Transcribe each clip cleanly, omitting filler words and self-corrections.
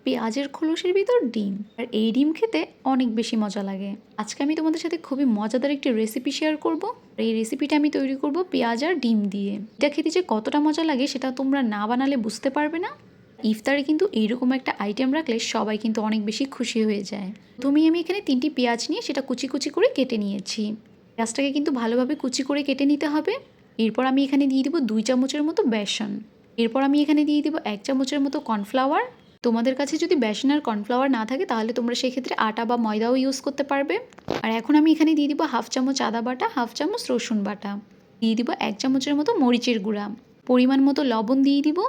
পেঁয়াজের খোলসের ভিতর ডিম, আর এই ডিম খেতে অনেক বেশি মজা লাগে। আজকে আমি তোমাদের সাথে খুবই মজাদার একটি রেসিপি শেয়ার করব। এই রেসিপিটা আমি তৈরি করব পেঁয়াজ আর ডিম দিয়ে। এটা খেতে যে কতটা মজা লাগে সেটা তোমরা না বানালে বুঝতে পারবে না। ইফতারে কিন্তু এইরকম একটা আইটেম রাখলে সবাই কিন্তু অনেক বেশি খুশি হয়ে যায়। প্রথমেই আমি এখানে 3টি পেঁয়াজ নিয়ে সেটা কুচি কুচি করে কেটে নিয়েছি। পেঁয়াজটাকে কিন্তু ভালোভাবে কুচি করে কেটে নিতে হবে। এরপর আমি এখানে দিয়ে দিব 2 চামচের মতো বেসন। এরপর আমি এখানে দিয়ে দিব 1 চামচের মতো কর্নফ্লাওয়ার। তোমাদের কাছে যদি বেসন আর কর্নফ্লাওয়ার না থাকে তাহলে তোমরা সেক্ষেত্রে আটা বা ময়দাও ইউজ করতে পারবে। আর এখন আমি এখানে দিয়ে দিব 1/2 চামচ আদা বাটা, 1/2 চামচ রসুন বাটা, দিয়ে দিব 1 চামচের মতো মরিচের গুঁড়া, পরিমাণ মতো লবণ দিয়ে দিব।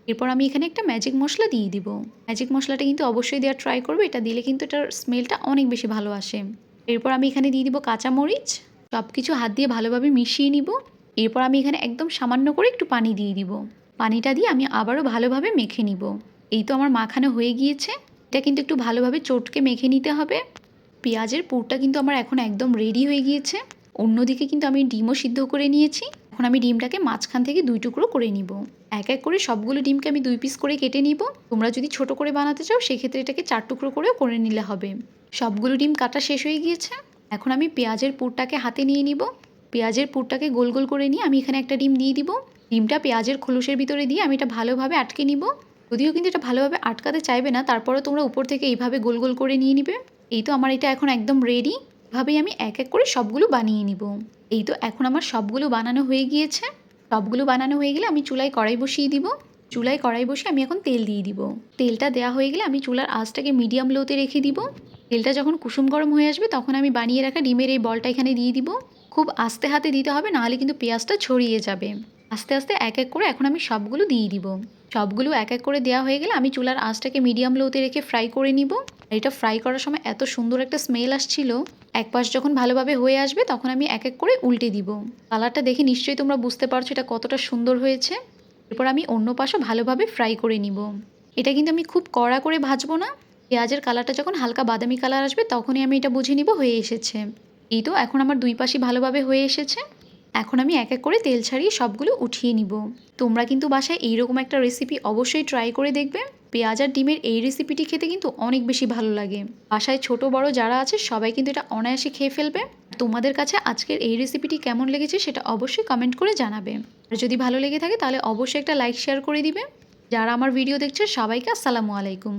এরপর আমি এখানে একটা ম্যাজিক মশলা দিয়ে দিব। ম্যাজিক মশলাটা কিন্তু অবশ্যই দেওয়ার ট্রাই করবে, এটা দিলে কিন্তু এটার স্মেলটা অনেক বেশি ভালো আসে। এরপর আমি এখানে দিয়ে দিব কাঁচামরিচ। সব কিছু হাত দিয়ে ভালোভাবে মিশিয়ে নিব। এরপর আমি এখানে একদম সামান্য করে একটু পানি দিয়ে দিব। পানিটা দিয়ে আমি আবারও ভালোভাবে মেখে নিব। এই তো আমার মাখানো হয়ে গিয়েছে। এটা কিন্তু একটু ভালোভাবে চটকে মেখে নিতে হবে। পেঁয়াজের পুরটা কিন্তু আমার এখন একদম রেডি হয়ে গিয়েছে। অন্যদিকে কিন্তু আমি ডিমও সিদ্ধ করে নিয়েছি। এখন আমি ডিমটাকে মাঝখান থেকে 2 টুকরো করে নিব। এক এক করে সবগুলো ডিমকে আমি 2 পিস করে কেটে নিব। তোমরা যদি ছোট করে বানাতে চাও সেক্ষেত্রে এটাকে 4 টুকরো করেও করে নিলে হবে। সবগুলো ডিম কাটা শেষ হয়ে গিয়েছে। এখন আমি পেঁয়াজের পুরটাকে হাতে নিয়ে নিব। পেঁয়াজের পুরটাকে গোল গোল করে নিয়ে আমি এখানে একটা ডিম দিয়ে দিব। ডিমটা পেঁয়াজের খোলসের ভিতরে দিয়ে আমি এটা ভালোভাবে আটকে নিব। যদিও কিন্তু এটা ভালোভাবে আটকাতে চাইবে না, তারপরেও তোমরা উপর থেকে এইভাবে গোল গোল করে নিয়ে নিবে। এই তো আমার এটা এখন একদম রেডি। এভাবেই আমি এক এক করে সবগুলো বানিয়ে নিব। এই তো এখন আমার সবগুলো বানানো হয়ে গিয়েছে। সবগুলো বানানো হয়ে গেলে আমি চুলায় কড়াই বসিয়ে দিব। চুলায় কড়াই বসিয়ে আমি এখন তেল দিয়ে দিব। তেলটা দেওয়া হয়ে গেলে আমি চুলার আঁচটাকে মিডিয়াম লোতে রেখে দিব। তেলটা যখন কুসুম গরম হয়ে আসবে তখন আমি বানিয়ে রাখা ডিমের এই বলটা এখানে দিয়ে দিব। খুব আস্তে হাতে দিতে হবে, নাহলে কিন্তু পেঁয়াজটা ছড়িয়ে যাবে। আস্তে আস্তে এক এক করে এখন আমি সবগুলো দিয়ে দিব। সবগুলো এক এক করে দেওয়া হয়ে গেলে আমি চুলার আঁচটাকে মিডিয়াম লোতে রেখে ফ্রাই করে নিব। এটা ফ্রাই করার সময় এত সুন্দর একটা স্মেল আসছিল। এক পাশ যখন ভালোভাবে হয়ে আসবে তখন আমি এক এক করে উল্টে দিব। কালারটা দেখে নিশ্চয়ই তোমরা বুঝতে পারছো এটা কতটা সুন্দর হয়েছে। এরপর আমি অন্য পাশও ভালোভাবে ফ্রাই করে নিব। এটা কিন্তু আমি খুব কড়া করে ভাজবো না। পেঁয়াজের কালারটা যখন হালকা বাদামি কালার আসবে তখনই আমি এটা বুঝে নিব হয়ে এসেছে। এই তো এখন আমার 2 পাশই ভালোভাবে হয়ে এসেছে। এখন আমি এক এক করে তেল ছাড়িয়ে সবগুলো উঠিয়ে নিব। তোমরা কিন্তু বাসায় এইরকম একটা রেসিপি অবশ্যই ট্রাই করে দেখবে। পেঁয়াজ আর ডিমের এই রেসিপিটি খেতে কিন্তু অনেক বেশি ভালো লাগে। বাসায় ছোট বড় যারা আছে সবাই কিন্তু এটা অনায়াসে খেয়ে ফেলবে। তোমাদের কাছে আজকের এই রেসিপিটি কেমন লেগেছে সেটা অবশ্যই কমেন্ট করে জানাবে। আর যদি ভালো লেগে থাকে তাহলে অবশ্যই একটা লাইক শেয়ার করে দিবে। যারা আমার ভিডিও দেখছে সবাইকে আসসালামু আলাইকুম।